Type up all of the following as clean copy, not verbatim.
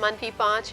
-5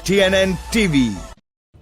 TNN TV।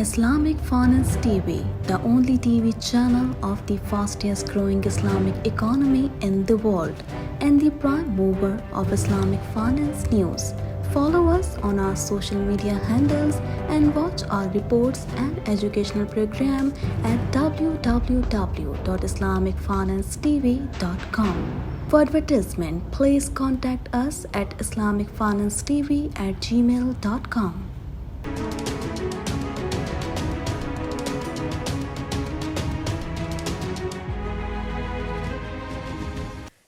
Islamic Finance TV, the only TV channel of the fastest growing Islamic economy in the world and the prime mover of Islamic finance news. Follow us on our social media handles and watch our reports and educational program at www.islamicfinancetv.com. For advertisement, please contact us at islamicfinancetv@gmail.com.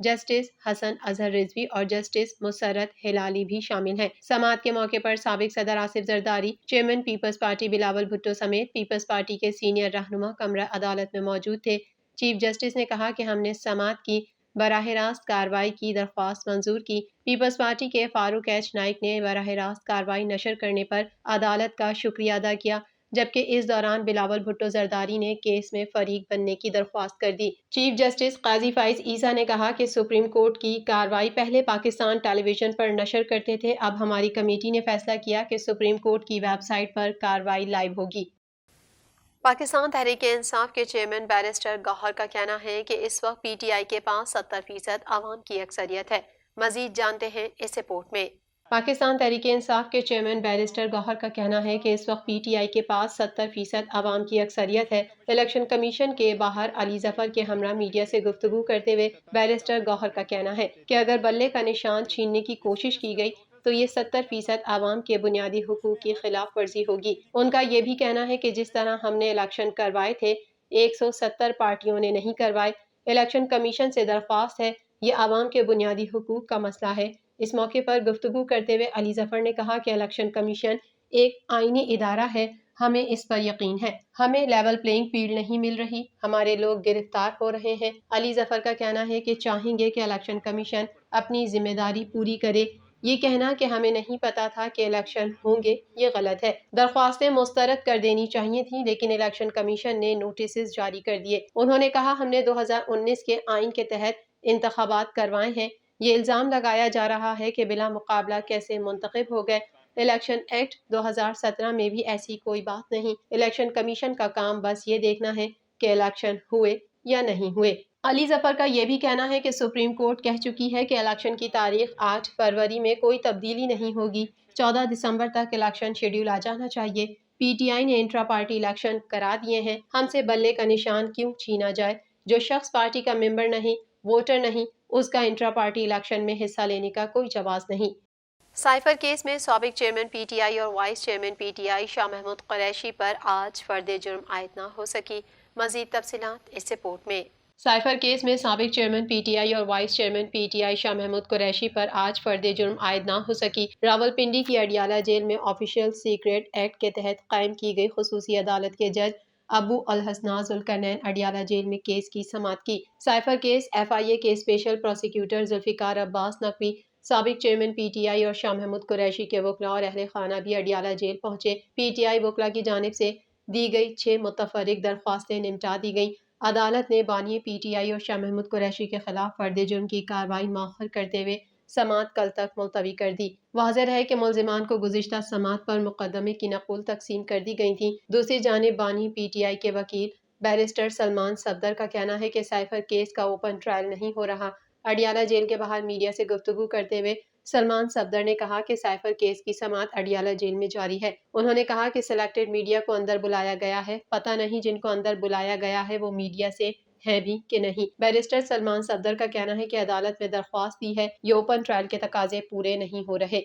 Justice Hassan Azhar Rizvi اور justice مسرت ہلالی بھی شامل ہیں۔ سماعت کے موقع پر سابق صدر Asif Zardari, chairman peoples party Bilawal Bhutto سمیت پیپلز پارٹی کے سینئر رہنما کمرہ عدالت میں موجود تھے۔ چیف جسٹس نے کہا کہ ہم نے سماعت کی براہ راست کارروائی کی درخواست منظور کی۔ پیپلز پارٹی کے فاروق ایچ نائک نے براہ راست کارروائی نشر کرنے پر عدالت کا شکریہ ادا کیا، جبکہ اس دوران بلاول بھٹو زرداری نے کیس میں فریق بننے کی درخواست کر دی۔ چیف جسٹس قاضی فائز عیسیٰ نے کہا کہ سپریم کورٹ کی کارروائی پہلے پاکستان ٹیلی ویژن پر نشر کرتے تھے، اب ہماری کمیٹی نے فیصلہ کیا کہ سپریم کورٹ کی ویب سائٹ پر کارروائی لائیو ہوگی۔ پاکستان تحریک انصاف کے چیئرمین بیرسٹر گوہر کا کہنا ہے کہ اس وقت پی ٹی آئی کے پاس 70% عوام کی اکثریت ہے۔ مزید جانتے ہیں اس رپورٹ میں۔ پاکستان تحریک انصاف کے چیئرمین بیرسٹر گوہر کا کہنا ہے کہ اس وقت پی ٹی آئی کے پاس 70% عوام کی اکثریت ہے۔ الیکشن کمیشن کے باہر علی ظفر کے ہمراہ میڈیا سے گفتگو کرتے ہوئے بیرسٹر گوہر کا کہنا ہے کہ اگر بلے کا نشان چھیننے کی کوشش کی گئی تو یہ 70% عوام کے بنیادی حقوق کی خلاف ورزی ہوگی۔ ان کا یہ بھی کہنا ہے کہ جس طرح ہم نے الیکشن کروائے تھے 170 پارٹیوں نے نہیں کروائے۔ الیکشن کمیشن سے درخواست ہے، یہ عوام کے بنیادی حقوق کا مسئلہ ہے۔ اس موقع پر گفتگو کرتے ہوئے علی ظفر نے کہا کہ الیکشن کمیشن ایک آئینی ادارہ ہے، ہمیں اس پر یقین ہے۔ ہمیں لیول پلینگ فیلڈ نہیں مل رہی، ہمارے لوگ گرفتار ہو رہے ہیں۔ علی ظفر کا کہنا ہے کہ چاہیں گے کہ الیکشن کمیشن اپنی ذمہ داری پوری کرے۔ یہ کہنا کہ ہمیں نہیں پتا تھا کہ الیکشن ہوں گے، یہ غلط ہے۔ درخواستیں مسترد کر دینی چاہیے تھیں، لیکن الیکشن کمیشن نے نوٹسز جاری کر دیے۔ انہوں نے کہا ہم نے 2019 کے آئین کے تحت انتخابات کروائے ہیں۔ یہ الزام لگایا جا رہا ہے کہ بلا مقابلہ کیسے منتخب ہو گئے۔ الیکشن ایکٹ 2017 میں بھی ایسی کوئی بات نہیں۔ الیکشن کمیشن کا کام بس یہ دیکھنا ہے کہ الیکشن ہوئے یا نہیں ہوئے۔ علی ظفر کا یہ بھی کہنا ہے کہ سپریم کورٹ کہہ چکی ہے کہ الیکشن کی تاریخ 8 فروری میں کوئی تبدیلی نہیں ہوگی۔ 14 دسمبر تک الیکشن شیڈول آ جانا چاہیے۔ پی ٹی آئی نے انٹرا پارٹی الیکشن کرا دیے ہیں، ہم سے بلے کا نشان کیوں چھینا جائے؟ جو شخص پارٹی کا ممبر نہیں، ووٹر نہیں، اس کا انٹرا پارٹی الیکشن میں حصہ لینے کا کوئی جواز نہیں۔ سائفر کیس میں سابق چیئرمین پی ٹی آئی اور vice chairman P T I Shah Mahmood Qureshi پر آج فرد جرم عائد نہ ہو سکی۔ مزید تفصیلات اس رپورٹ میں۔ سائفر کیس میں سابق چیئرمین پی ٹی آئی اور vice chairman P T I Shah Mahmood Qureshi پر آج فرد جرم عائد نہ ہو سکی۔ راولپنڈی کی اڈیالہ جیل میں آفیشیل سیکریٹ ایکٹ کے تحت قائم کی گئی خصوصی عدالت کے جج ابو الحسناء ذوالقرنین اڈیالہ جیل میں کیس کی سماعت کی۔ سائفر کیس ایف آئی اے کے اسپیشل پروسیکیوٹر ذوالفقار عباس نقوی، سابق چیئرمین پی ٹی آئی اور شاہ محمود قریشی کے وکلاء اور اہل خانہ بھی اڈیالہ جیل پہنچے۔ پی ٹی آئی وکلاء کی جانب سے دی گئی 6 متفرق درخواستیں نمٹا دی گئیں۔ عدالت نے بانی پی ٹی آئی اور شاہ محمود قریشی کے خلاف فرد جرم کی کارروائی مؤخر کرتے ہوئے سماعت کل تک ملتوی کر دی۔ واضح رہے کہ ملزمان کو گزشتہ سماعت پر مقدمے کی نقول تقسیم کر دی گئی تھیں۔ دوسری جانب بانی پی ٹی آئی کے وکیل بیرسٹر سلمان صفدر کا کہنا ہے کہ سائفر کیس کا اوپن ٹرائل نہیں ہو رہا۔ اڈیالہ جیل کے باہر میڈیا سے گفتگو کرتے ہوئے سلمان صفدر نے کہا کہ سائفر کیس کی سماعت اڈیالہ جیل میں جاری ہے۔ انہوں نے کہا کہ سلیکٹڈ میڈیا کو اندر بلایا گیا ہے، پتہ نہیں جن کو اندر بلایا گیا ہے وہ میڈیا سے ہیں بھی کہ نہیں۔ بیرسٹر سلمان صفدر کا کہنا ہے کہ عدالت میں درخواست دی ہے، یہ اوپن ٹرائل کے تقاضے پورے نہیں ہو رہے۔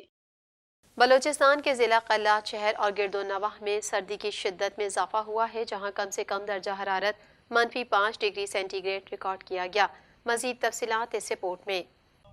بلوچستان کے ضلع قلات شہر اور گرد و نواح میں سردی کی شدت میں اضافہ ہوا ہے، جہاں کم سے کم درجہ حرارت -5 ڈگری سینٹی گریڈ ریکارڈ کیا گیا۔ مزید تفصیلات اس رپورٹ میں۔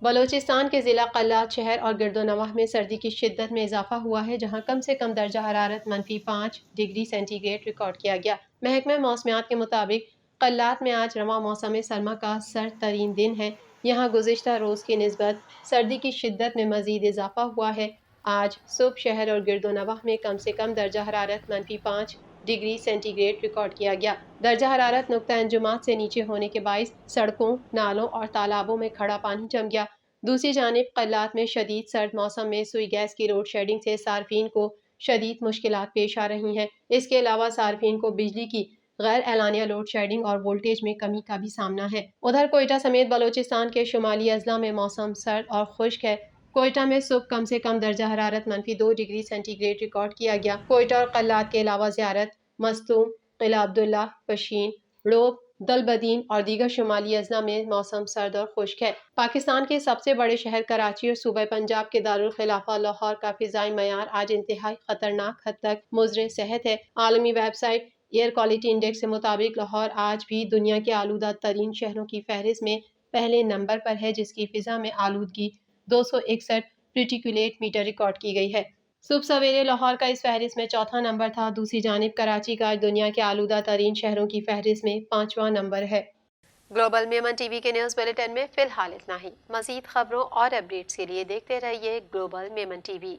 بلوچستان کے ضلع قلات شہر اور گرد و نواح میں سردی کی شدت میں اضافہ ہوا ہے، جہاں کم سے کم درجہ حرارت -5 ڈگری سینٹی گریڈ ریکارڈ کیا گیا۔ محکمہ موسمیات کے مطابق قلات میں آج رواں موسم سرما کا سرد ترین دن ہے۔ یہاں گزشتہ روز کی نسبت سردی کی شدت میں مزید اضافہ ہوا ہے۔ آج صبح شہر اور گرد و نواح میں کم سے کم درجہ حرارت -5 ڈگری سینٹی گریڈ ریکارڈ کیا گیا۔ درجہ حرارت نقطہ انجماد سے نیچے ہونے کے باعث سڑکوں، نالوں اور تالابوں میں کھڑا پانی جم گیا۔ دوسری جانب قلات میں شدید سرد موسم میں سوئی گیس کی لوڈ شیڈنگ سے صارفین کو شدید مشکلات پیش آ رہی ہیں۔ اس کے علاوہ صارفین کو بجلی کی غیر اعلانیہ لوڈ شیڈنگ اور وولٹیج میں کمی کا بھی سامنا ہے۔ ادھر کوئٹہ سمیت بلوچستان کے شمالی اضلاع میں موسم سرد اور خشک ہے۔ کوئٹہ میں صبح کم سے کم درجہ حرارت -2 ڈگری سینٹی گریڈ ریکارڈ کیا گیا۔ کوئٹہ اور قلات کے علاوہ زیارت، مستونگ، قلعہ عبداللہ، پشین، ڑوب، دلبدین اور دیگر شمالی اضلاع میں موسم سرد اور خشک ہے۔ پاکستان کے سب سے بڑے شہر کراچی اور صوبہ پنجاب کے دارالخلافہ لاہور کا فضائی معیار آج انتہائی خطرناک حد تک مضر صحت ہے۔ عالمی web site air quality index کے مطابق لاہور آج بھی دنیا کے آلودہ ترین شہروں کی فہرست میں پہلے نمبر پر ہے، جس کی فضا میں آلودگی 261 پریٹیکولیٹ میٹر ریکارڈ کی گئی ہے۔ صبح سویرے لاہور کا اس فہرست میں چوتھا نمبر تھا۔ دوسری جانب کراچی کا دنیا کے آلودہ ترین شہروں کی فہرست میں 5واں نمبر ہے۔ گلوبل میمن ٹی وی کے نیوز بلیٹن میں فی الحال اتنا ہی۔ مزید خبروں اور اپڈیٹس کے لیے دیکھتے رہیے گلوبل میمن ٹی وی۔